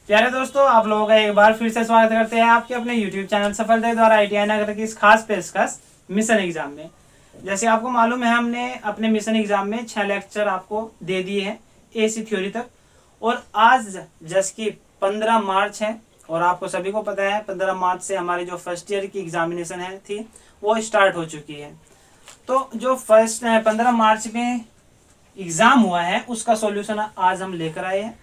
प्यारे दोस्तों, आप लोगों का एक बार फिर से स्वागत करते हैं आपके अपने YouTube चैनल सफलता द्वारा ITI नगर की इस खास पेशकश मिशन एग्जाम में। जैसे आपको मालूम है, हमने अपने मिशन एग्जाम में 6 लेक्चर आपको दे दिए हैं ए सी थ्योरी तक। और आज जस की 15 मार्च है और आपको सभी को पता है 15 मार्च से हमारी जो फर्स्ट ईयर की एग्जामिनेशन है थी वो स्टार्ट हो चुकी है। तो जो फर्स्ट 15 मार्च में एग्जाम हुआ है उसका सॉल्यूशन आज हम लेकर आए हैं।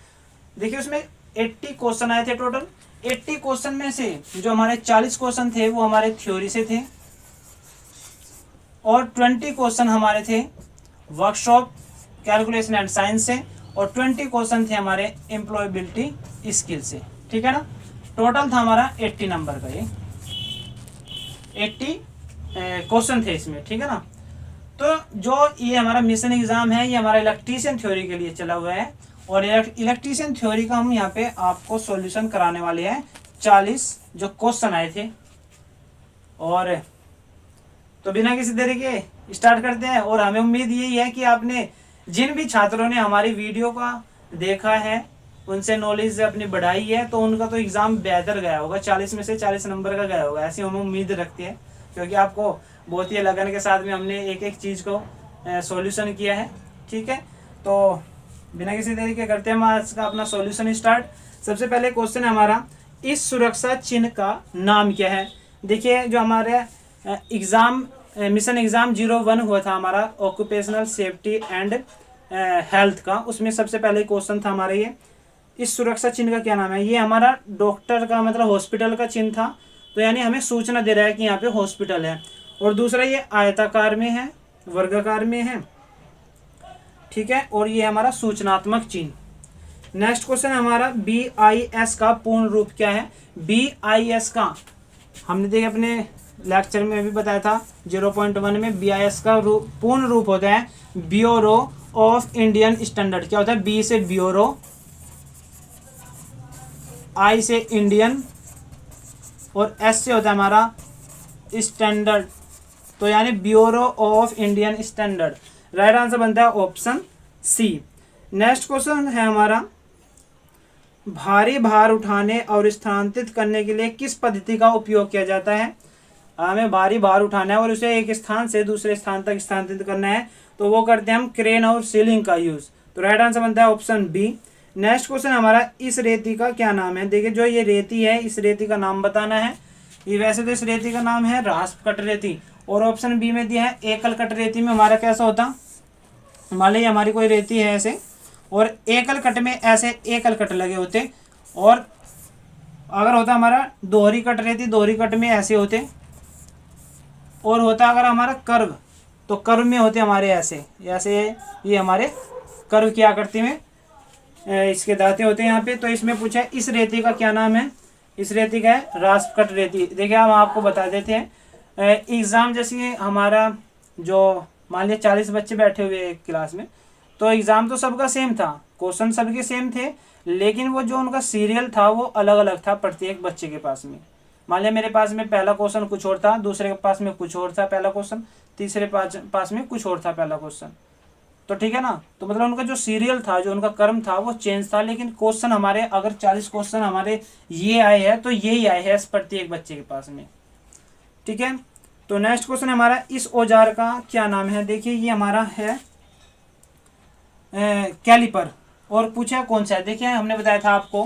देखिए, उसमें 80 क्वेश्चन आए थे टोटल। 80 क्वेश्चन में से जो हमारे 40 क्वेश्चन थे वो हमारे थ्योरी से थे और 20 क्वेश्चन हमारे थे वर्कशॉप, कैलकुलेशन एंड साइंस से और 20 क्वेश्चन थे हमारे एम्प्लॉयबिलिटी स्किल से। ठीक है ना। टोटल था हमारा 80 नंबर का, ये 80 क्वेश्चन थे इसमें। ठीक है ना। तो जो ये हमारा मिशन एग्जाम है ये हमारा इलेक्ट्रीशियन थ्योरी के लिए चला हुआ है और इलेक्ट्रीशियन थ्योरी का हम यहाँ पे आपको सॉल्यूशन कराने वाले हैं 40 जो क्वेश्चन आए थे। और तो बिना किसी देरी के स्टार्ट करते हैं। और हमें उम्मीद यही है कि आपने जिन भी छात्रों ने हमारी वीडियो का देखा है उनसे नॉलेज अपनी बढ़ाई है तो उनका तो एग्जाम बेहतर गया होगा, 40 में से 40 नंबर का गया होगा, ऐसी हम उम्मीद रखते हैं। क्योंकि आपको बहुत ही लगन के साथ में हमने एक एक चीज़ को सॉल्यूशन किया है। ठीक है, तो बिना किसी देरी के करते हैं हम आज का अपना सॉल्यूशन स्टार्ट। सबसे पहले क्वेश्चन है हमारा, इस सुरक्षा चिन्ह का नाम क्या है। देखिए, जो हमारे एग्ज़ाम मिशन एग्ज़ाम 01 हुआ था हमारा ऑक्यूपेशनल सेफ्टी एंड हेल्थ का, उसमें सबसे पहले क्वेश्चन था हमारा ये, इस सुरक्षा चिन्ह का क्या नाम है। ये हमारा डॉक्टर का मतलब हॉस्पिटल का चिन्ह था, तो यानी हमें सूचना दे रहा है कि यहाँ पे हॉस्पिटल है। और दूसरा ये आयताकार में है, वर्गाकार में है। ठीक है, और ये हमारा सूचनात्मक चिन्ह। नेक्स्ट क्वेश्चन हमारा, BIS का पूर्ण रूप क्या है। BIS का हमने देखिए अपने लेक्चर में भी बताया था 0.1 में, BIS का पूर्ण रूप होता है ब्यूरो ऑफ इंडियन स्टैंडर्ड। क्या होता है, B से ब्यूरो, I से इंडियन और S से होता है हमारा स्टैंडर्ड, तो यानी bureau of Indian standard. Right answer बनता है ऑप्शन सी। नेक्स्ट क्वेश्चन है हमारा, भारी भार उठाने और स्थानांतरित करने के लिए किस पद्धति का उपयोग किया जाता है। हमें भारी भार उठाना है और उसे एक स्थान से दूसरे स्थान तक स्थानांतरित करना है तो वो करते हैं हम क्रेन और सीलिंग का यूज। तो राइट आंसर बनता है ऑप्शन बी। नेक्स्ट क्वेश्चन हमारा, इस रेती का क्या नाम है। देखिए, जो ये रेती है इस रेती का नाम बताना है। ये वैसे तो इस रेती का नाम है रास्प कट रेती और ऑप्शन बी में दिया है एकल कट रेती में हमारा कैसा होता, मान लीजिए हमारी कोई रेती है ऐसे और एकल कट में ऐसे एकल कट लगे होते, और अगर होता हमारा दोहरी कट रेती, दोहरी कट में ऐसे होते, और होता अगर हमारा कर्व तो कर्व में होते हमारे ऐसे ऐसे। ये हमारे कर्व की आकृति में इसके दांते होते हैं यहाँ पे। तो इसमें पूछा है इस रेती का क्या नाम है। इस रेती का है रास्प कट रेती। देखिए, हम आपको बता देते हैं एग्ज़ाम जैसे हमारा जो मान लिया 40 बच्चे बैठे हुए एक क्लास में, तो एग्ज़ाम तो सबका सेम था, क्वेश्चन सबके सेम थे, लेकिन वो जो उनका सीरियल था वो अलग अलग था प्रत्येक बच्चे के पास में। मान लिया मेरे पास में पहला क्वेश्चन कुछ और था, दूसरे के पास में कुछ और था पहला क्वेश्चन, तीसरे पास में कुछ और था पहला क्वेश्चन। तो ठीक है ना, तो मतलब उनका जो सीरियल था, जो उनका क्रम था वो चेंज था, लेकिन क्वेश्चन हमारे अगर 40 क्वेश्चन हमारे ये आए हैं तो यही आए हैं प्रत्येक बच्चे के पास में। ठीक है, तो नेक्स्ट क्वेश्चन हमारा, इस औजार का क्या नाम है। देखिए, ये हमारा है कैलिपर और पूछा कौन सा है। देखिए, हमने बताया था आपको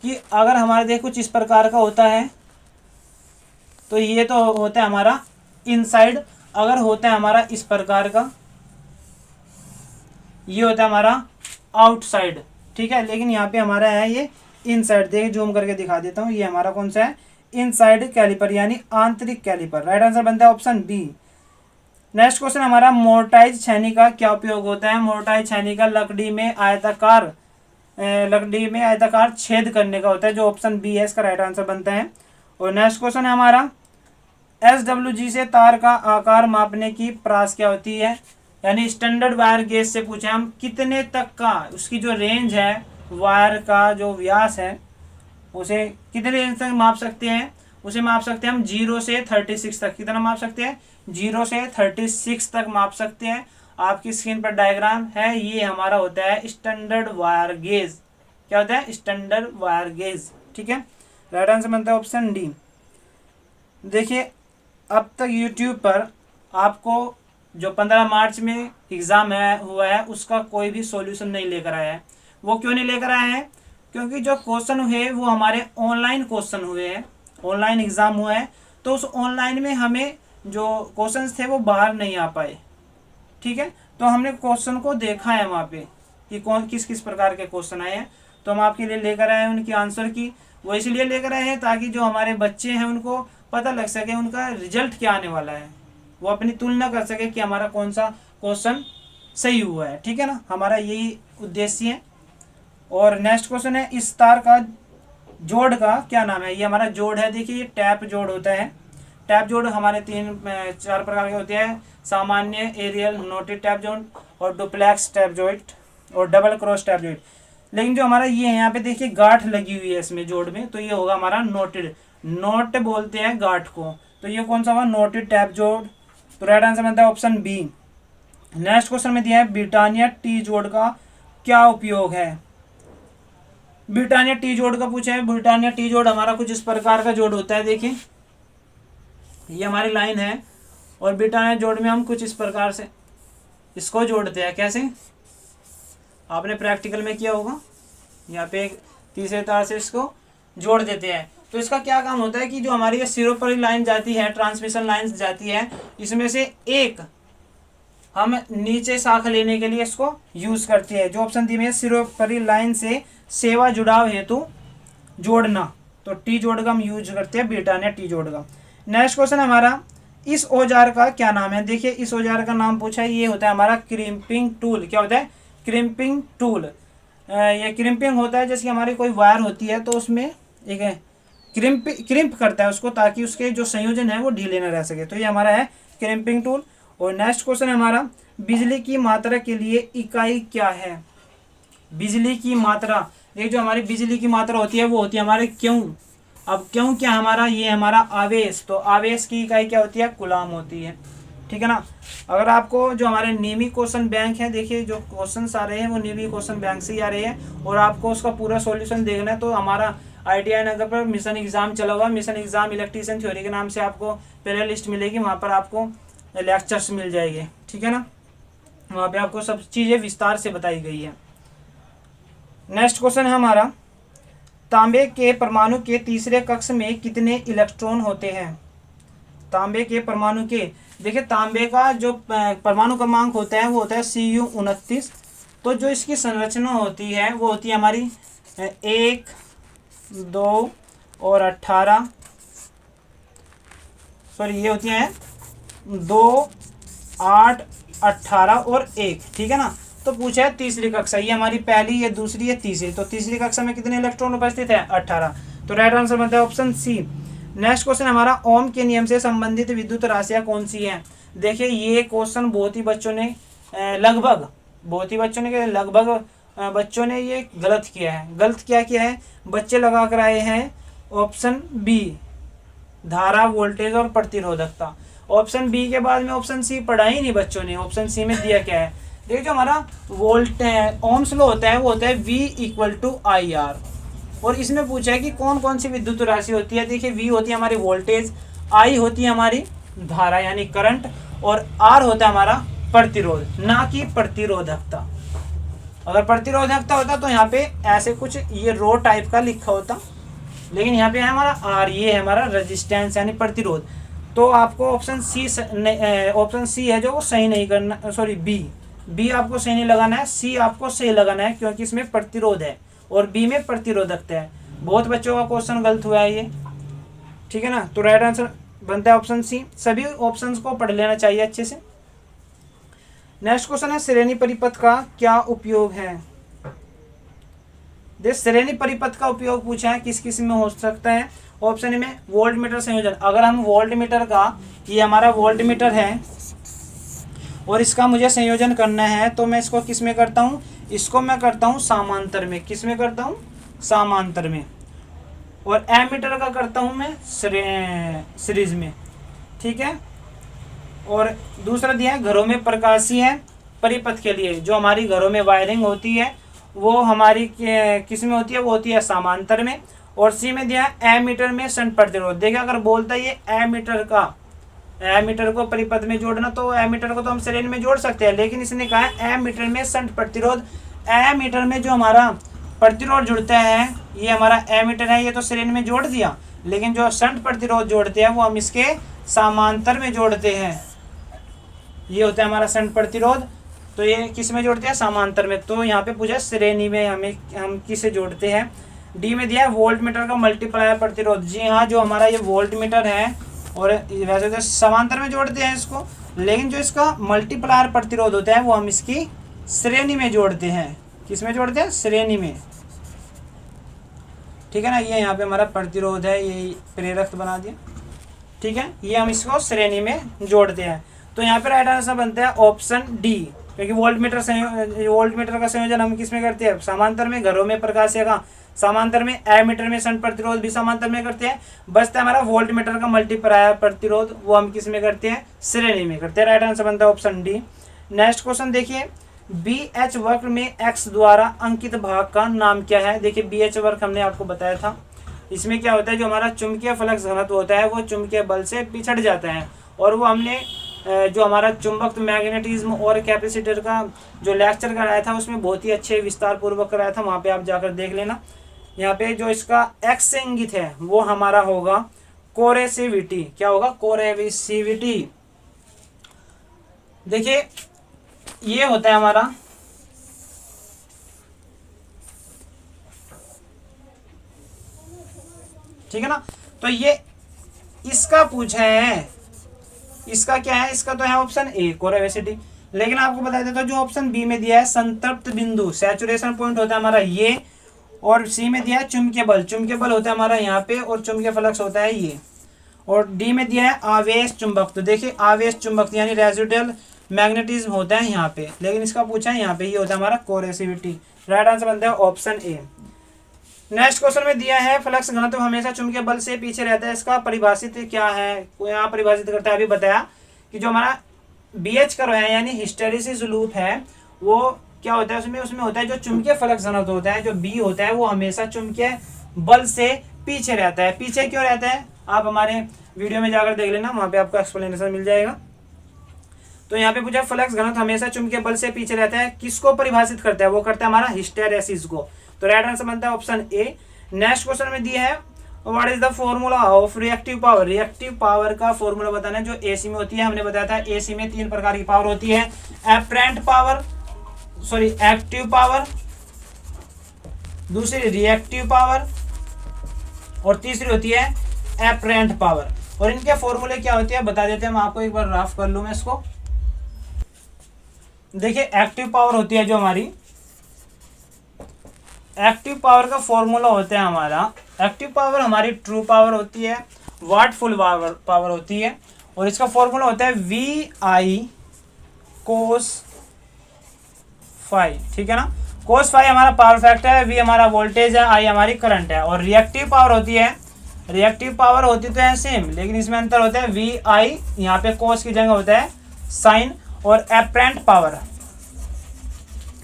कि अगर हमारे देख कुछ इस प्रकार का होता है तो ये तो होता है हमारा इनसाइड, अगर होता है हमारा इस प्रकार का ये होता है हमारा आउटसाइड। ठीक है, लेकिन यहाँ पे हमारा है ये इनसाइड। देखिए, जूम करके दिखा देता हूँ, ये हमारा कौन सा है, इनसाइड कैलिपर यानी आंतरिक कैलिपर। राइट आंसर बनता है ऑप्शन बी। नेक्स्ट क्वेश्चन हमारा, मोर्टाइज छेनी का क्या उपयोग होता है। मोर्टाइज छेनी का लकड़ी में आयताकार छेद करने का होता है, जो ऑप्शन बी है इसका राइट आंसर बनता है। और नेक्स्ट क्वेश्चन है हमारा, SWG से तार का आकार मापने की प्रास क्या होती है। यानी स्टैंडर्ड वायर गेज से पूछे हम कितने तक का, उसकी जो रेंज है वायर का जो व्यास है उसे कितने रेंज तक माप सकते हैं। उसे माप सकते हैं हम 0 से 36 तक। कितना माप सकते हैं, 0 से 36 तक माप सकते हैं। आपकी स्क्रीन पर डायग्राम है, ये हमारा होता है स्टैंडर्ड वायर गेज। क्या होता है, स्टैंडर्ड वायर गेज। ठीक है, राइट आंसर बनता है ऑप्शन डी। देखिए अब तक यूट्यूब पर आपको जो 15 मार्च में एग्ज़ाम हुआ है उसका कोई भी सॉल्यूशन नहीं लेकर आया है। वो क्यों नहीं लेकर आया है, क्योंकि जो क्वेश्चन हुए वो हमारे ऑनलाइन क्वेश्चन हुए हैं, ऑनलाइन एग्ज़ाम हुआ है, तो उस ऑनलाइन में हमें जो क्वेश्चंस थे वो बाहर नहीं आ पाए। ठीक है, तो हमने क्वेश्चन को देखा है वहाँ पे कि कौन किस किस प्रकार के क्वेश्चन आए हैं, तो हम आपके लिए लेकर आए हैं उनकी आंसर की। वो इसलिए लेकर आए हैं ताकि जो हमारे बच्चे हैं उनको पता लग सके उनका रिजल्ट क्या आने वाला है, वो अपनी तुलना कर सके कि हमारा कौन सा क्वेश्चन सही हुआ है। ठीक है ना, हमारा यही उद्देश्य है। और नेक्स्ट क्वेश्चन है, इस तार का जोड़ का क्या नाम है। ये हमारा जोड़ है, देखिए ये टैप जोड़ होता है। टैप जोड़ हमारे 3-4 प्रकार के होते हैं, सामान्य, एरियल, नोटेड टैप जोड़ और डुप्लेक्स टैप जोइट और डबल क्रॉस टैप जोइट। लेकिन जो हमारा ये है यहाँ पे देखिए गांठ लगी हुई है इसमें जोड़ में, तो ये होगा हमारा नोटेड, नोट बोलते हैं गांठ को, तो ये कौन सा होगा, नोटेड टैप जोड़। तो राइट आंसर बनता है ऑप्शन बी। नेक्स्ट क्वेश्चन में दिया है ब्रिटानिया टी जोड़ का क्या उपयोग है। ब्रिटानिया टी जोड़ का पूछा है। ब्रिटानिया टी जोड़ हमारा कुछ इस प्रकार का जोड़ होता है, देखिए ये हमारी लाइन है और ब्रिटानिया जोड़ में हम कुछ इस प्रकार से इसको जोड़ते हैं। कैसे, आपने प्रैक्टिकल में किया होगा, यहाँ पे एक तीसरे तार से इसको जोड़ देते हैं। तो इसका क्या काम होता है कि जो हमारी ये सिरोपरी लाइन जाती है, ट्रांसमिशन लाइन जाती है, इसमें से एक हम नीचे शाख लेने के लिए इसको यूज करते हैं। जो ऑप्शन दिए हैं, सिरोपरी लाइन से सेवा जुड़ाव हेतु जोड़ना, तो टी जोड़ का हम यूज करते हैं, ब्रिटानिया टी जोड़ का। नेक्स्ट क्वेश्चन हमारा, इस औजार का क्या नाम है। देखिए इस औजार का नाम पूछा है, ये होता है हमारा क्रिम्पिंग टूल। क्या होता है, क्रिम्पिंग टूल। ये क्रिम्पिंग होता है, जैसे हमारी कोई वायर होती है तो उसमें एक क्रिम्प करता है उसको, ताकि उसके जो संयोजन है वो ढीले न रह सके, तो ये हमारा है क्रिम्पिंग टूल। और नेक्स्ट क्वेश्चन है हमारा, बिजली की मात्रा के लिए इकाई क्या है। बिजली की मात्रा, ये जो हमारी बिजली की मात्रा होती है वो होती है हमारे क्यों। अब क्यों क्या हमारा, ये हमारा आवेश, तो आवेश की इकाई क्या होती है, कूलम होती है। ठीक है ना। अगर आपको जो हमारे नेवी क्वेश्चन बैंक है, देखिए जो क्वेश्चन आ रहे हैं वो नेवी क्वेश्चन बैंक से ही आ रहे हैं, और आपको उसका पूरा सॉल्यूशन देखना है तो हमारा ITI नगर पर मिशन एग्जाम चला हुआ, मिशन एग्जाम इलेक्ट्रीशियन थ्योरी के नाम से आपको प्ले लिस्ट मिलेगी, वहाँ पर आपको लेक्चर्स मिल जाएंगे। ठीक है ना, वहाँ पे आपको सब चीज़ें विस्तार से बताई गई है। नेक्स्ट क्वेश्चन है हमारा, तांबे के परमाणु के तीसरे कक्ष में कितने इलेक्ट्रॉन होते हैं। तांबे के परमाणु के, देखिए तांबे का जो परमाणु क्रमांक होता है वो होता है Cu29। तो जो इसकी संरचना होती है वो होती है हमारी 1, 2 और 18, सॉरी ये होती है 2, 8, 18 और 1। ठीक है ना। तो पूछा है तीसरी कक्षा, ये हमारी पहली, ये दूसरी, ये तीसरी, तो तीसरी कक्षा में कितने इलेक्ट्रॉन उपस्थित है, 18। तो राइट आंसर बनता है ऑप्शन सी। नेक्स्ट क्वेश्चन हमारा, ओम के नियम से संबंधित विद्युत राशियां कौन सी हैं। देखिए ये क्वेश्चन बहुत ही बच्चों ने ये गलत किया है। गलत क्या किया है, बच्चे लगा कर आए हैं ऑप्शन बी, धारा, वोल्टेज और प्रतिरोधकता। ऑप्शन बी के बाद में ऑप्शन सी पढ़ा ही नहीं बच्चों ने। ऑप्शन सी में दिया क्या है, देखिए जो हमारा ओम्स लॉ होता है वो होता है V=IR, और इसमें पूछा है कि कौन कौन सी विद्युत राशि होती है। देखिए V होती है हमारी वोल्टेज, I होती है हमारी धारा यानी करंट, और R होता है हमारा प्रतिरोध, ना कि प्रतिरोधकता। अगर प्रतिरोधकता होता तो यहाँ पे ऐसे कुछ ये रो टाइप का लिखा होता, लेकिन यहाँ पे है हमारा R, ये है हमारा रेजिस्टेंस यानी प्रतिरोध। तो आपको ऑप्शन सी है जो सही नहीं करना, सॉरी बी आपको सही नहीं लगाना है, सी आपको सही लगाना है, क्योंकि इसमें प्रतिरोध है और बी में प्रतिरोधकता है। बहुत बच्चों का क्वेश्चन गलत हुआ है ये। ठीक है ना। तो राइट आंसर बनता है ऑप्शन सी। सभी ऑप्शंस को पढ़ लेना चाहिए अच्छे से। नेक्स्ट क्वेश्चन है, श्रेणी परिपथ का क्या उपयोग है। श्रेणी परिपथ का उपयोग पूछा है, किस किस में हो सकता है। ऑप्शन में वोल्ट मीटर संयोजन, अगर हम वोल्ट मीटर का, ये हमारा वोल्ट मीटर है और इसका मुझे संयोजन करना है, तो मैं इसको किस में करता हूँ, इसको मैं करता हूँ समांतर में। किस में करता हूँ, समांतर में। और एमीटर का करता हूँ मैं सीरीज में। ठीक है। और दूसरा दिया है घरों में प्रकाशीय परिपथ के लिए, जो हमारी घरों में वायरिंग होती है वो हमारी किस में होती है, वो होती है समांतर में। और सी में दिया है एमीटर में शंट प्रतिरोध। देखिए अगर बोलता है ये एमीटर को परिपथ में जोड़ना, तो एमीटर को तो हम श्रेणी में जोड़ सकते हैं, लेकिन इसने कहा है एमीटर में शंट प्रतिरोध। एमीटर में जो हमारा प्रतिरोध जुड़ता है, ये हमारा एमीटर है, ये तो श्रेणी में जोड़ दिया, लेकिन जो शंट प्रतिरोध जोड़ते हैं वो हम इसके समांतर में जोड़ते हैं। ये होता है हमारा शंट प्रतिरोध, तो ये किस में जोड़ते हैं, समांतर में। तो यहाँ पे पूछा श्रेणी में हम किसे जोड़ते हैं। डी में दिया है वोल्ट मीटर का मल्टीप्लायर प्रतिरोध। जी हाँ, जो हमारा ये वोल्ट मीटर है, और वैसे तो समांतर में जोड़ते हैं इसको, लेकिन जो इसका मल्टीप्लायर प्रतिरोध होता है वो हम इसकी श्रेणी में जोड़ते हैं। किस में जोड़ते हैं, श्रेणी में। ठीक है ना, ये यहाँ पे हमारा प्रतिरोध है, ये प्रेरक बना दिया। ठीक है, ये हम इसको श्रेणी में जोड़ते हैं। तो यहाँ पे राइट आंसर बनता है ऑप्शन डी, क्योंकि वोल्ट मीटर का संयोजन हम किस में करते हैं, समांतर में। घरों में प्रकाशीय का समांतर में, एमीटर में शंट प्रतिरोध भी समांतर में करते हैं। बचता है हमारा वोल्ट मीटर का मल्टीप्लायर प्रतिरोध, वो हम किस में करते हैं, श्रेणी में करते हैं। राइट आंसर बनता है ऑप्शन डी। नेक्स्ट क्वेश्चन देखिए, बी एच वक्र में एक्स द्वारा अंकित भाग का नाम क्या है। देखिए बी एच वक्र हमने आपको बताया था, इसमें क्या होता है, जो हमारा चुंबकीय फ्लक्स घनत्व होता है वो चुंबकीय बल से पिछड़ जाता है। और वो हमने जो हमारा चुंबक मैग्नेटिज्म और कैपेसिटर का जो लेक्चर कराया था उसमें बहुत ही अच्छे विस्तार पूर्वक कराया था, वहाँ पे आप जाकर देख लेना। यहाँ पे जो इसका एक्स से इंगित है वो हमारा होगा कोरेसिविटी। क्या होगा, कोरेसिविटी। देखिए ये होता है हमारा ठीक है ना, तो ये इसका पूछा है, इसका क्या है, इसका तो है ऑप्शन ए कोरेसिविटी। लेकिन आपको बता देता हूं जो ऑप्शन बी में दिया है संतृप्त बिंदु, सैचुरेशन पॉइंट होता है हमारा ये, और सी में दिया है चुंबकीय बल होता है हमारा यहाँ पे, और चुंबकीय फ्लक्स होता है ये। और डी में दिया है आवेश चुंबक, तो देखिए आवेश चुंबक यानी रेजिडुअल मैग्नेटिज्म होता है यहाँ पे, लेकिन इसका पूछा है यहाँ पे, ये होता है हमारा कोरेसिविटी। राइट आंसर बनता है ऑप्शन ए। नेक्स्ट क्वेश्चन में दिया है फ्लक्स घनत्व हमेशा चुंबकीय बल से पीछे रहता है, इसका परिभाषित क्या है, यहाँ परिभाषित करता है। अभी बताया कि जो हमारा बीएच कर्व है यानी हिस्टेरिसिस लूप है, वो क्या होता है, उसमें होता है जो चुंबकीय फ्लक्स घनत्व होता है, जो बी होता है वो हमेशा चुंबकीय बल से पीछे रहता है। पीछे क्यों रहता है, आप हमारे वीडियो में जाकर देख लेना, वहां पे आपको एक्सप्लेनेशन मिल जाएगा। तो यहाँ पे पूछा फ्लक्स घनत्व हमेशा चुंबकीय बल से पीछे रहता है, किसको परिभाषित करता है, वो करता है हमारा हिस्टेरेसिस को। तो राइट आंसर बनता है ऑप्शन ए। नेक्स्ट क्वेश्चन में दिया है what is the formula of reactive power. Reactive power का फॉर्मूला बताना है, जो एसी में होती है। हमने बताया था एसी में 3 प्रकार की पावर होती है, एक्टिव पावर, दूसरी रिएक्टिव पावर, और तीसरी होती है एपरेंट पावर। और इनके फॉर्मूले क्या होते हैं बता देते हैं, मैं आपको एक बार रफ कर लूं मैं इसको। देखिए एक्टिव पावर होती है जो हमारी, एक्टिव पावर का फॉर्मूला होता है हमारा, एक्टिव पावर हमारी ट्रू पावर होती है, वाट फुल पावर होती है, और इसका फॉर्मूला होता है वी आई कोस फाई। ठीक है ना, कोस फाई हमारा पावर फैक्टर है, वी हमारा वोल्टेज है, आई हमारी करंट है। और रिएक्टिव पावर होती है, रिएक्टिव पावर होती तो है सेम, लेकिन इसमें अंतर होता है, वी आई यहाँ पे कोस की जगह होता है साइन। और एपरेंट पावर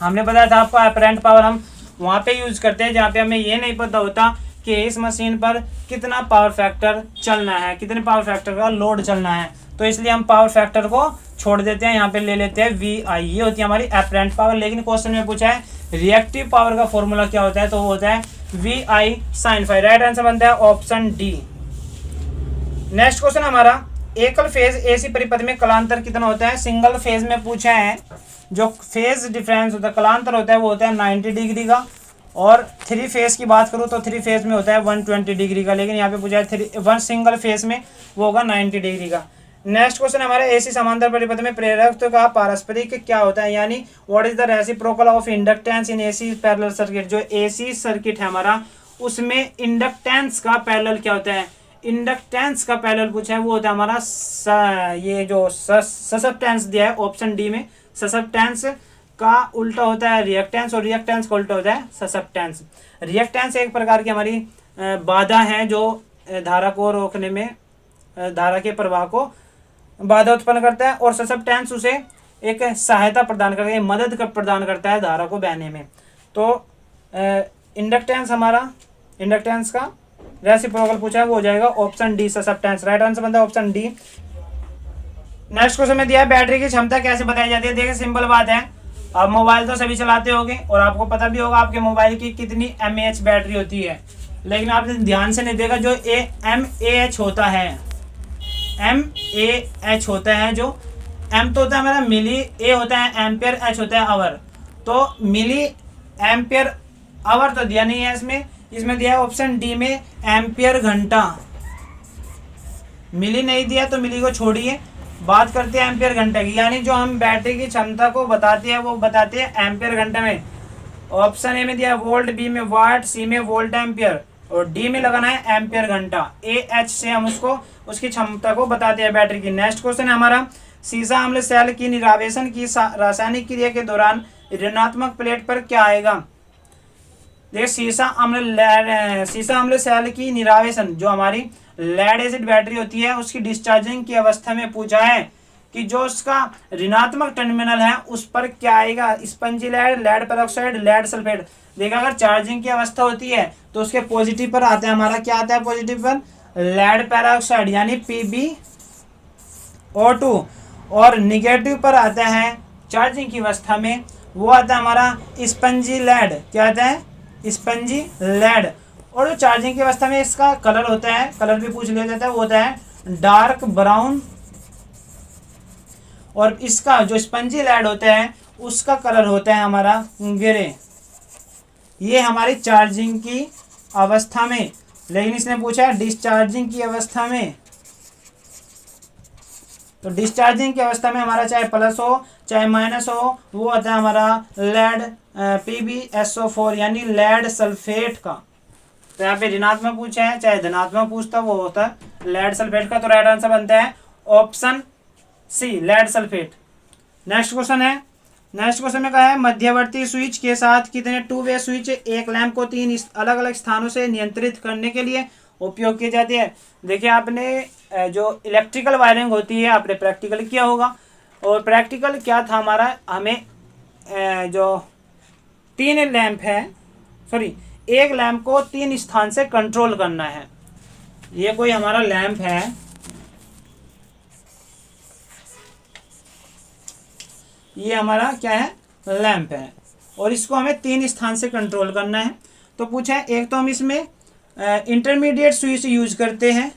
हमने बताया था आपको, एपरेंट पावर हम वहाँ पे यूज करते हैं जहाँ पे हमें ये नहीं पता होता कि इस मशीन पर कितना पावर फैक्टर चलना है, कितने पावर फैक्टर का लोड चलना है, तो इसलिए हम पावर फैक्टर को छोड़ देते हैं, यहाँ पे ले लेते हैं वी आई। ये होती है हमारी एपरेंट पावर। लेकिन क्वेश्चन में पूछा है रिएक्टिव पावर का फॉर्मूला क्या होता है, तो वो होता है V I sin phi. Right answer बनता है ऑप्शन डी। नेक्स्ट क्वेश्चन हमारा, एकल फेज एसी परिपथ में कलांतर कितना होता है। सिंगल फेज में पूछा है, जो फेज डिफरेंस होता है, कलांतर होता है, वो होता है 90 डिग्री का। और 3 फेज की बात करूँ तो 3 फेज में होता है 120 डिग्री का, लेकिन यहाँ पे पूछा है वन सिंगल फेज में वो होगा 90 डिग्री का। नेक्स्ट क्वेश्चन हमारे एसी समांतर परिपथ में प्रेरकत्व का पारस्परिक क्या होता है, यानी what is the reciprocal of inductance in AC parallel circuit. जो एसी सर्किट है हमारा, उसमें इंडक्टेंस का पैरेलल क्या होता है, इंडक्टेंस का पैरेलल पूछा है, वो होता है हमारा ये जो ससेप्टेंस दिया है ऑप्शन डी में, ससेप्टेंस का उल्टा होता है रिएक्टेंस, और रिएक्टेंस का उल्टा होता है ससेप्टेंस। रिएक्टेंस एक प्रकार की हमारी बाधा है जो धारा को रोकने में, धारा के प्रवाह को बाधा उत्पन्न करता है, और ससेप्टेंस उसे एक सहायता प्रदान करता है, मदद प्रदान करता है धारा को बहने में। तो इंडक्टेंस हमारा, इंडक्टेंस का रेसिप्रोकल पूछा है, वो हो जाएगा option D susceptance. Right answer बनता है ऑप्शन डी। नेक्स्ट क्वेश्चन में दिया है बैटरी की क्षमता कैसे बताई जाती है। देखिए सिंपल बात है, आप मोबाइल तो सभी चलाते होंगे और आपको पता भी होगा आपके मोबाइल की कितनी mAh बैटरी होती है, लेकिन आपने ध्यान से नहीं देखा जो mAh होता है, mAh होता है, जो m तो होता है हमारा मिली, a होता है एम्पियर, h होता है आवर। तो मिली एम्पियर आवर तो दिया नहीं है इसमें, इसमें दिया है ऑप्शन डी में एम्पियर घंटा। मिली नहीं दिया तो मिली को छोड़िए, बात करते हैं एम्पियर घंटे की, यानी जो हम बैटरी की क्षमता को बताते हैं वो बताते हैं एम्पियर घंटे में। ऑप्शन ए में दिया वोल्ट, बी में वाट, सी में वोल्ट एम्पियर और डी में लगाना है एम्पियर घंटा। AH से हम उसको उसकी क्षमता को बताते हैं बैटरी की। नेक्स्ट क्वेश्चन है हमारा, सीसा अम्ल सेल की निरावेशन की रासायनिक क्रिया के दौरान ऋणात्मक प्लेट पर क्या आएगा। देखिए सीसा अम्ल सेल की निरावेशन, जो हमारी लेड एसिड बैटरी होती है, उसकी डिस्चार्जिंग की अवस्था में पूछा है कि जो उसका ऋणात्मक टर्मिनल है उस पर क्या आएगा, spongy lead, lead peroxide, lead sulphate. देखा अगर चार्जिंग की अवस्था होती है तो उसके पॉजिटिव पर आता है हमारा, क्या आता है पॉजिटिव पर, लेड पेरोक्साइड यानी PbO2, और निगेटिव पर आता है चार्जिंग की अवस्था में, वो आता है हमारा स्पंजी लेड। क्या आता है, स्पंजी लेड। और जो चार्जिंग की अवस्था में इसका कलर होता है, कलर भी पूछ लिया जाता है, वो होता है डार्क ब्राउन, और इसका जो स्पंजी लेड होता है उसका कलर होता है हमारा ग्रे। ये हमारी चार्जिंग की अवस्था में, लेकिन इसने पूछा है डिस्चार्जिंग की अवस्था में। तो डिस्चार्जिंग की अवस्था में हमारा चाहे प्लस हो चाहे माइनस हो, वो होता है हमारा लेड PbSO4 यानी लेड सल्फेट का। तो यहाँ पे ऋणात्मक पूछा है चाहे धनात्मक पूछता वो होता है लेड सल्फेट का। तो राइट आंसर बनता है option C lead sulphate. Next question है, नेक्स्ट क्वेश्चन में कहा है मध्यवर्ती स्विच के साथ कितने टू वे स्विच एक लैंप को 3 अलग अलग स्थानों से नियंत्रित करने के लिए उपयोग किए जाते हैं। देखिए आपने जो इलेक्ट्रिकल वायरिंग होती है आपने प्रैक्टिकल किया होगा, और प्रैक्टिकल क्या था हमारा, हमें जो 3 लैंप है, सॉरी एक लैंप को 3 स्थान से कंट्रोल करना है। ये कोई हमारा लैंप है, ये हमारा क्या है लैंप है, और इसको हमें 3 स्थान से कंट्रोल करना है। तो पूछा है एक तो हम इसमें इंटरमीडिएट स्विच यूज करते हैं,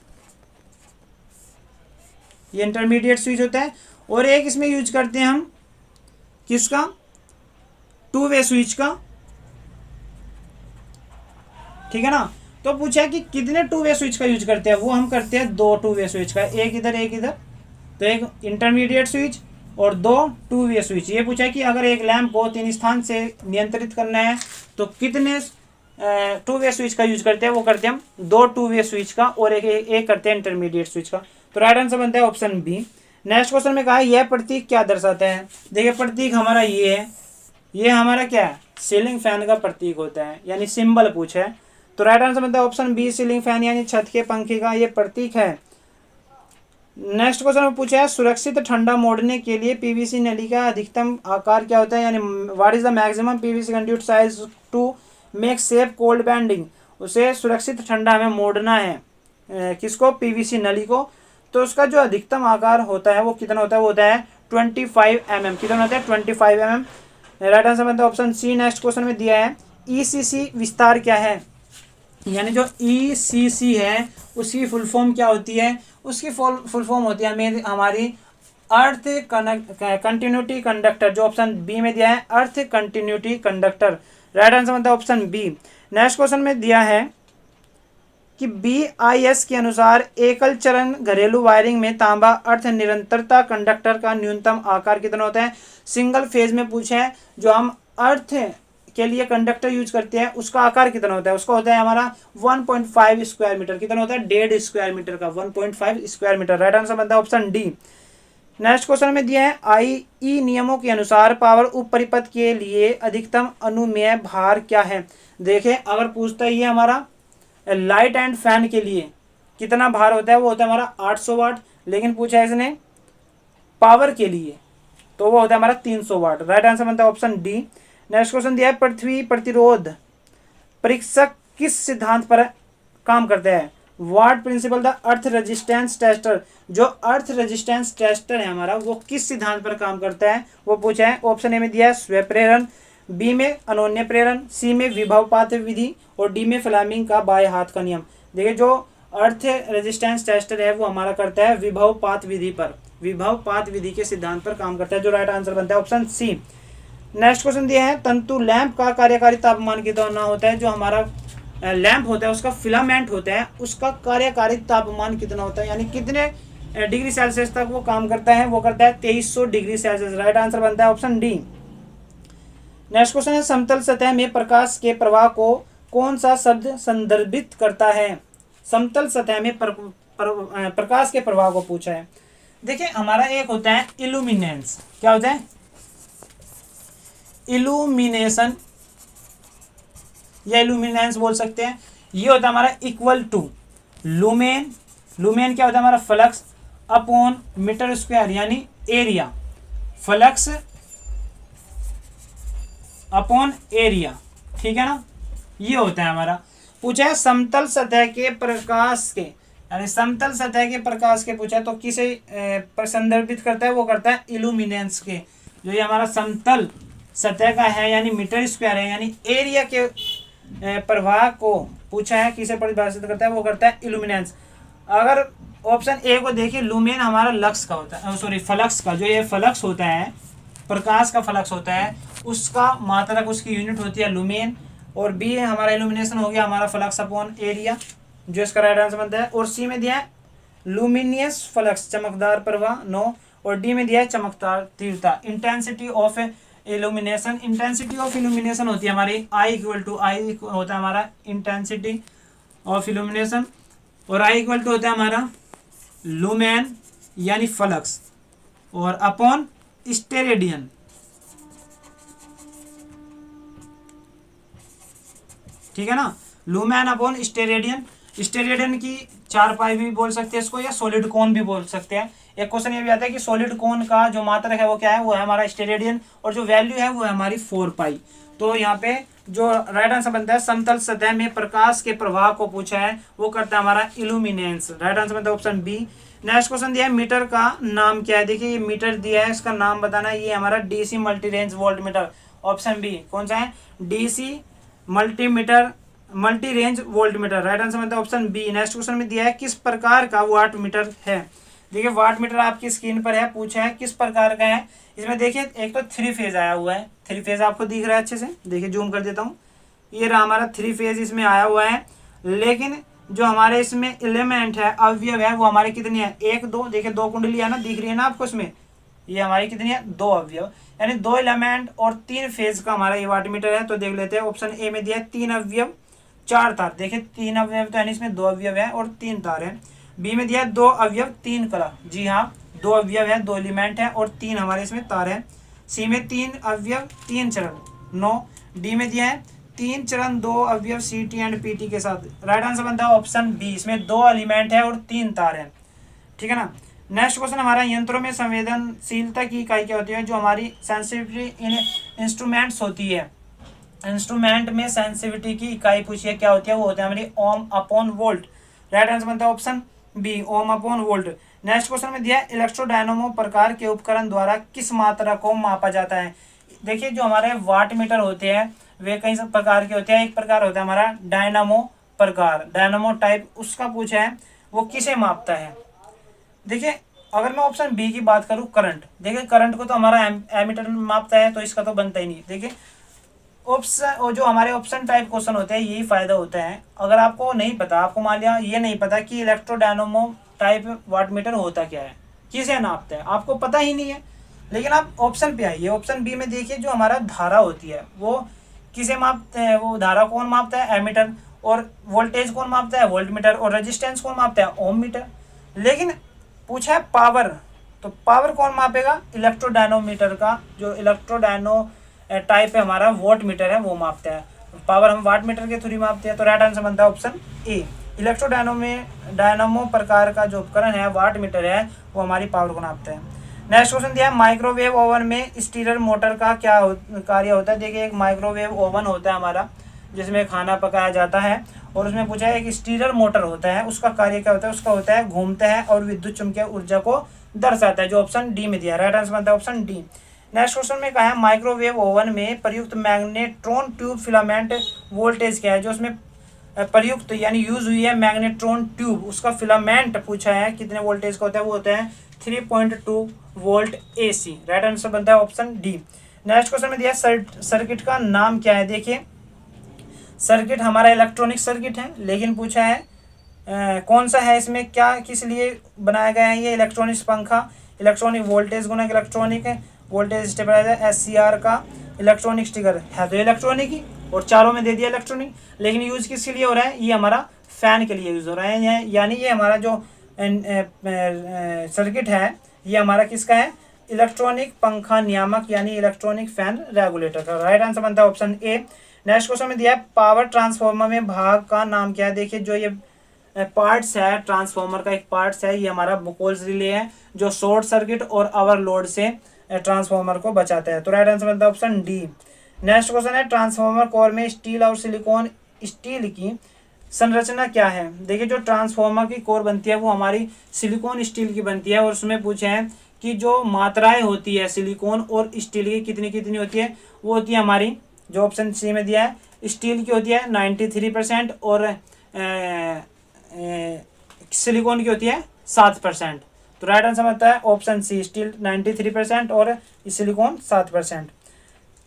ये इंटरमीडिएट स्विच होता है, और एक इसमें यूज करते हैं हम किसका, टू वे स्विच का, ठीक है ना। तो पूछा है कि कितने टू वे स्विच का यूज करते हैं, वो हम करते हैं 2 टू वे स्विच का, एक इधर एक इधर। तो एक इंटरमीडिएट स्विच और 2 टू वे स्विच। ये पूछा है कि अगर एक लैंप को 3 स्थान से नियंत्रित करना है तो कितने टू वे स्विच का यूज करते हैं, वो करते हैं हम 2 टू वे स्विच का, और एक करते हैं इंटरमीडिएट स्विच का। तो राइट आंसर बनता है ऑप्शन बी। नेक्स्ट क्वेश्चन में कहा है यह प्रतीक क्या दर्शाता है। देखिए प्रतीक हमारा ये है, ये हमारा क्या है सीलिंग फैन का प्रतीक होता है, यानी सिंबल पूछा है। तो राइट आंसर बनता है ऑप्शन बी सीलिंग फैन यानी छत के पंखे का ये प्रतीक है। नेक्स्ट क्वेश्चन में पूछा है सुरक्षित ठंडा मोड़ने के लिए पीवीसी नली का अधिकतम आकार क्या होता है, यानी what is the maximum PVC conduct size to make safe cold bending. उसे सुरक्षित ठंडा हमें मोड़ना है, किसको, पीवीसी नली को। तो उसका जो अधिकतम आकार होता है वो कितना होता है, वो होता है 25 mm। कितना होता है 25 mm। राइट आंसर बनता है ऑप्शन सी। नेक्स्ट क्वेश्चन में दिया है ECC विस्तार क्या है, यानी जो ECC है उसकी फुल फॉर्म क्या होती है, उसकी फुल फॉर्म होती है हमारी अर्थ कंटिन्यूटी कंडक्टर, जो ऑप्शन बी में दिया है अर्थ कंटिन्यूटी कंडक्टर। राइट आंसर बनता है ऑप्शन बी। नेक्स्ट क्वेश्चन में दिया है कि BIS के अनुसार एकल चरण घरेलू वायरिंग में तांबा अर्थ निरंतरता कंडक्टर का न्यूनतम आकार कितना होता है। सिंगल फेज में पूछा है, जो हम अर्थ के लिए कंडक्टर यूज करते हैं उसका आकार कितना होता है, उसका होता है हमारा 1.5 स्क्वायर मीटर। कितना होता है 1.5 स्क्वायर मीटर का, 1.5 स्क्वायर मीटर। राइट आंसर बनता है ऑप्शन डी। नेक्स्ट क्वेश्चन में दिया है IE नियमों के अनुसार पावर उप परिपथ के लिए अधिकतम अनुमेय भार क्या है। देखें अगर पूछता है ये हमारा लाइट एंड फैन के लिए कितना भार होता है, वो होता है हमारा 800 वाट, लेकिन पूछा है इसने पावर के लिए तो वो होता है हमारा 300 वाट। राइट आंसर बनता है ऑप्शन डी। नेक्स्ट क्वेश्चन दिया है पृथ्वी प्रतिरोध परीक्षक किस सिद्धांत पर काम करते हैं? What principle the earth resistance tester, जो अर्थ रेजिस्टेंस टेस्टर है हमारा वो किस सिद्धांत पर काम करता है वो पूछा है। ऑप्शन ए में दिया है स्व प्रेरण, बी में अनोन्य प्रेरण, सी में विभवपात विधि और डी में फ्लेमिंग का बाएं हाथ का नियम। देखिए जो अर्थ रेजिस्टेंस टेस्टर है वो हमारा करता है विभवपात विधि पर, विभवपात विधि के सिद्धांत पर काम करता है, जो राइट आंसर बनता है ऑप्शन सी। नेक्स्ट क्वेश्चन दिया है तंतु लैंप का कार्यकारी तापमान कितना होता है? जो हमारा लैंप होता है उसका फिलामेंट होता है उसका कार्यकारी तापमान कितना होता है, यानी कितने डिग्री सेल्सियस तक वो काम करता है? वो करता है 2300 डिग्री सेल्सियस। राइट आंसर बनता है ऑप्शन डी। नेक्स्ट क्वेश्चन है समतल सतह में प्रकाश के प्रवाह को कौन सा शब्द संदर्भित करता है? समतल सतह में प्रकाश के प्रवाह को पूछा है। देखिए हमारा एक होता है इल्यूमिनेंस, क्या होता है? इल्यूमिनेशन या इल्यूमिनेंस बोल सकते हैं। ये होता है हमारा इक्वल टू लुमेन, लुमेन क्या होता है हमारा? फ्लक्स अपॉन मीटर स्क्वायर यानी एरिया, फ्लक्स अपॉन एरिया, ठीक है ना, ये होता है हमारा। पूछा है समतल सतह के प्रकाश के, यानी समतल सतह के प्रकाश के पूछा तो किसे संदर्भित करता है? वो करता है इल्यूमिनेंस के। जो ये हमारा समतल सतह का है यानी मीटर स्क्वायर है यानी एरिया के प्रवाह को पूछा है किसे परिभाषित करता है? वो करता है इल्यूमिनेंस। अगर ऑप्शन ए को देखिए लुमेन हमारा लक्स का होता है, सॉरी फ्लक्स का, जो ये फ्लक्स होता है प्रकाश का फ्लक्स होता है उसका मात्रक उसकी यूनिट होती है लुमेन। और बी है हमारा इल्यूमिनेशन हो गया हमारा फ्लक्स अपॉन एरिया, जो इसका राइट आंसर बनता है। और सी में दिया है लुमिनियस फ्लक्स चमकदार प्रवाह 9, और डी में दिया है चमकदार तीव्रता intensity of illumination. Intensity of illumination होती है हमारी आई इक्वल टू, आई होता है हमारा इंटेंसिटी ऑफ इल्यूमिनेशन और आई इक्वल टू होता है हमारा लुमेन यानी फ्लक्स और अपॉन स्टेरेडियन, ठीक है ना, लुमेन अपॉन स्टेरेडियन। स्टेरेडियन की 4 पाई भी बोल सकते हैं इसको या सॉलिड कोन भी बोल सकते हैं। एक क्वेश्चन ये भी आता है कि सॉलिड कोन का जो मात्रक है वो क्या है? वो है हमारा स्टेरेडियन और जो वैल्यू है वो है हमारी 4 पाई। तो यहाँ पे जो राइट आंसर बनता है समतल सतह में प्रकाश के प्रवाह को पूछा है वो करता है हमारा इल्यूमिनेंस। राइट आंसर बनता है ऑप्शन बी। नेक्स्ट क्वेश्चन दिया है मीटर का नाम क्या है? देखिए ये मीटर दिया है इसका नाम बताना है। ये हमारा DC multi range voltmeter, option B कौन सा है? DC multi range voltmeter. Right answer बनता है ऑप्शन बी। नेक्स्ट क्वेश्चन में दिया है किस प्रकार का वाट मीटर है? देखिए वाट मीटर आपकी स्क्रीन पर है, पूछा है किस प्रकार का है। इसमें देखिए एक तो 3 फेज आया हुआ है, 3 फेज आपको दिख रहा है अच्छे से, देखिए जूम कर देता हूँ, ये रहा हमारा 3 फेज इसमें आया हुआ है। लेकिन जो हमारे इसमें एलिमेंट है अवयव है वो हमारे कितनी है? 1 2, देखिए 2 कुंडली है ना, दिख रही है ना आपको इसमें, ये हमारी कितनी है? 2 अवयव, यानी 2 एलिमेंट और 3 फेज का हमारा ये वाट मीटर है। तो देख लेते हैं ऑप्शन ए में दिया है 3 अवयव 4 तार, देखिए 3 अवयव तो यानी इसमें 2 अवयव है और 3 तार है। बी में दिया है 2 अवयव 3 कला, जी हाँ 2 अवयव है 2 एलिमेंट है और 3 हमारे इसमें तार है। सी में 3 अवयव 3 चरण 9। डी में दिया है 3 चरण 2 अवयव C T and P T के साथ। राइट आंसर बनता है ऑप्शन बी, इसमें 2 एलिमेंट है और 3 तार है, ठीक है ना। नेक्स्ट क्वेश्चन हमारा यंत्रों में संवेदनशीलता की इकाई क्या होती है? जो हमारी सेंसिटिविटी इन इंस्ट्रूमेंट्स होती है, इंस्ट्रूमेंट में सेंसिटिविटी की इकाई पूछी है क्या होती है? वो होती है हमारी ओम अपॉन वोल्ट। राइट आंसर बनता है ऑप्शन बी ओम अपॉन वोल्ट। नेक्स्ट क्वेश्चन में दिया है इलेक्ट्रोडायनामो प्रकार के उपकरण द्वारा किस मात्रा को मापा जाता है? देखिए जो हमारे वाट मीटर होते हैं वे कई प्रकार के होते हैं। एक प्रकार होता है हमारा डायनामो प्रकार, डायनामो टाइप, उसका पूछा है वो किसे मापता है? देखिए अगर मैं ऑप्शन बी की बात करूं करंट, देखिए करंट को तो हमारा एमीटर मापता है तो इसका तो बनता ही नहीं। देखिए ऑप्शन, जो हमारे ऑप्शन टाइप क्वेश्चन होते हैं यही फायदा होता है। अगर आपको नहीं पता, आपको मान लिया ये नहीं पता कि इलेक्ट्रोडायनामो टाइप वाट मीटर होता क्या है, किसे नापता है, आपको पता ही नहीं है, लेकिन आप ऑप्शन पे आइए, ऑप्शन बी में देखिए जो हमारा धारा होती है वो किसे मापते हैं? वो धारा कौन मापता है? एमीटर। और वोल्टेज कौन मापता है? Volt meter. और रेजिस्टेंस कौन मापता है? ओम मीटर। लेकिन पूछा है पावर, तो पावर कौन मापेगा? इलेक्ट्रोडायनोमीटर का जो इलेक्ट्रोडायनो टाइप है हमारा वोट मीटर है वो मापता है। पावर हम वाट मीटर के थ्रू मापते हैं। तो राइट आंसर बनता है ऑप्शन ए। इलेक्ट्रोडायनामो प्रकार का जो उपकरण है वाट मीटर है वो हमारी पावर को नापता है। नेक्स्ट क्वेश्चन दिया है माइक्रोवेव ओवन में स्टीलर मोटर का क्या कार्य होता है। देखिए एक माइक्रोवेव ओवन होता है हमारा जिसमें खाना पकाया जाता है और उसमें पूछा है एक स्टीलर मोटर होता है, उसका कार्य क्या होता है। उसका होता है घूमता है और विद्युत चुम्बकीय ऊर्जा को दर्शाता है, जो ऑप्शन डी में दिया है। राइट आंसर बनता है ऑप्शन डी। नेक्स्ट क्वेश्चन में कहा है माइक्रोवेव ओवन में प्रयुक्त मैग्नेट्रॉन ट्यूब फिलामेंट वोल्टेज क्या है। जो उसमें प्रयुक्त यानी यूज हुई है मैग्नेट्रॉन ट्यूब, उसका फिलामेंट पूछा है कितने वोल्टेज का होता है, वो होता है 3.2 वोल्ट AC। राइट आंसर बनता है ऑप्शन डी। नेक्स्ट क्वेश्चन में दिया सर्किट का नाम क्या है। देखिए सर्किट हमारा इलेक्ट्रॉनिक सर्किट है, लेकिन पूछा है कौन सा है, इसमें क्या किस लिए बनाया गया है। ये इलेक्ट्रॉनिक पंखा, इलेक्ट्रॉनिक वोल्टेज गुणक, इलेक्ट्रॉनिक वोल्टेज स्टेबलाइजर, SCR का इलेक्ट्रॉनिक स्टिकर है, तो इलेक्ट्रॉनिक ही, और चारों में दे दिया इलेक्ट्रॉनिक। लेकिन यूज किसके लिए हो रहा है, ये हमारा फैन के लिए यूज हो रहा है। यानी ये हमारा जो सर्किट है ये हमारा किसका है, इलेक्ट्रॉनिक पंखा नियामक यानी इलेक्ट्रॉनिक फैन रेगुलेटर का। राइट आंसर बनता है ऑप्शन ए। नेक्स्ट क्वेश्चन में दिया है पावर ट्रांसफार्मर में भाग का नाम क्या है। देखिए जो ये पार्ट्स है ट्रांसफार्मर का एक पार्ट्स है, ये हमारा बुकोल्स रिले है जो शॉर्ट सर्किट और ओवरलोड से ट्रांसफार्मर को बचाता है। तो राइट आंसर बनता है ऑप्शन डी। नेक्स्ट क्वेश्चन है ट्रांसफार्मर कोर में स्टील और सिलिकॉन स्टील की संरचना क्या है। देखिए जो ट्रांसफार्मर की कोर बनती है वो हमारी सिलिकॉन स्टील की बनती है, और उसमें पूछे हैं कि जो मात्राएं होती है सिलिकॉन और स्टील की कितनी कितनी होती है, वो होती है हमारी जो ऑप्शन सी में दिया है स्टील की होती है 93% और सिलिकॉन की होती है 7%। तो राइट आंसर बनता है ऑप्शन सी, स्टील 93% और सिलिकॉन 7%।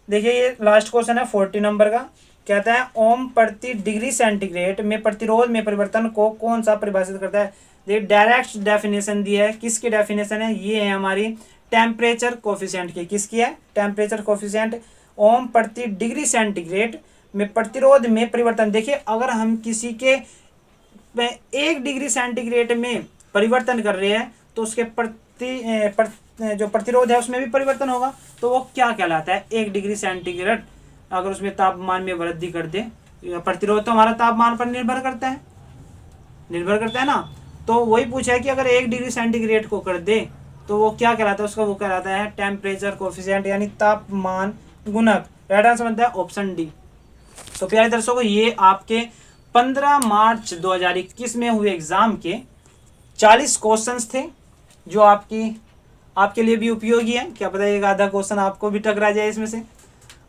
देखिए ये लास्ट क्वेश्चन है 40 नंबर का, कहता है ओम प्रति डिग्री सेंटीग्रेड में प्रतिरोध में परिवर्तन को कौन सा परिभाषित करता है। देखिए डायरेक्ट डेफिनेशन दी है, किसकी डेफिनेशन है, ये है हमारी टेम्परेचर कोफिशिएंट की। किसकी है, टेम्परेचर कोफिशिएंट। ओम प्रति डिग्री सेंटीग्रेड में प्रतिरोध में परिवर्तन। देखिए अगर हम किसी के 1 डिग्री सेंटीग्रेड में परिवर्तन कर रहे हैं तो उसके जो प्रतिरोध है उसमें भी परिवर्तन होगा, तो वो क्या कहलाता है, 1 डिग्री सेंटीग्रेड अगर उसमें तापमान में वृद्धि कर दे। प्रतिरोध तो हमारा तापमान पर निर्भर करता है ना, तो वही पूछा है कि अगर 1 डिग्री सेंटीग्रेड को कर दे तो वो क्या कहलाता है, उसका वो कहलाता है टेम्परेचर कोफिशिएंट यानी तापमान गुणक। राइट आंसर बनता है ऑप्शन डी। तो प्यारे दर्शकों ये आपके 15 मार्च 2021 में हुए एग्जाम के 40 क्वेश्चंस थे जो आपके लिए भी उपयोगी है। क्या पता एक आधा क्वेश्चन आपको भी टकरा जाए इसमें से,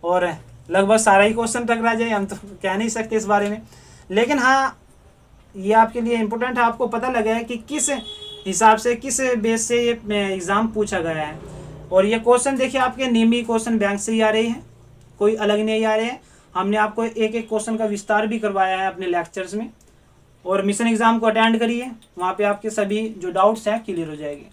और लगभग सारा ही क्वेश्चन टकरा जाए, हम तो कह नहीं सकते इस बारे में। लेकिन हाँ ये आपके लिए इम्पोर्टेंट है, आपको पता लगा है कि किस हिसाब से किस बेस से ये एग्ज़ाम पूछा गया है। और ये क्वेश्चन देखिए आपके नियमित क्वेश्चन बैंक से ही आ रहे हैं, कोई अलग नहीं आ रहे हैं। हमने आपको एक एक क्वेश्चन का विस्तार भी करवाया है अपने लेक्चर्स में, और मिशन एग्ज़ाम को अटेंड करिए, वहाँ पे आपके सभी जो डाउट्स हैं क्लियर हो जाएंगे।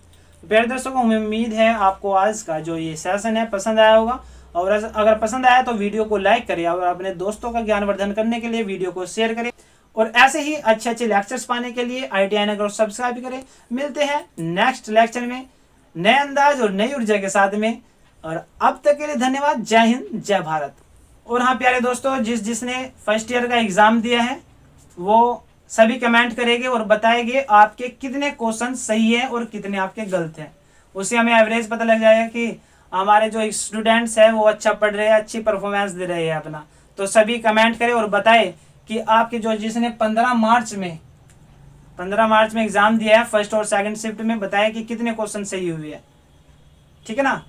प्यारे दर्शकों हमें उम्मीद है आपको आज का जो ये सेशन है पसंद आया होगा, और अगर पसंद आया तो वीडियो को लाइक करें और अपने दोस्तों का ज्ञानवर्धन करने के लिए वीडियो को शेयर करें, और ऐसे ही अच्छे अच्छे लेक्चर्स पाने के लिए ITI नगर को सब्सक्राइब करें। मिलते हैं नेक्स्ट लेक्चर में नए अंदाज और नई ऊर्जा के साथ में, और अब तक के लिए धन्यवाद। जय हिंद जय भारत। और हाँ प्यारे दोस्तों जिसने फर्स्ट ईयर का एग्ज़ाम दिया है वो सभी कमेंट करेंगे और बताएंगे आपके कितने क्वेश्चन सही है और कितने आपके गलत हैं। उससे हमें एवरेज पता लग जाएगा कि हमारे जो स्टूडेंट्स हैं वो अच्छा पढ़ रहे हैं, अच्छी परफॉर्मेंस दे रहे हैं अपना। तो सभी कमेंट करें और बताएं कि आपके जिसने 15 मार्च में एग्ज़ाम दिया है फर्स्ट और सेकंड शिफ्ट में, बताएं कि कितने क्वेश्चन सही हुए हैं। ठीक है ना।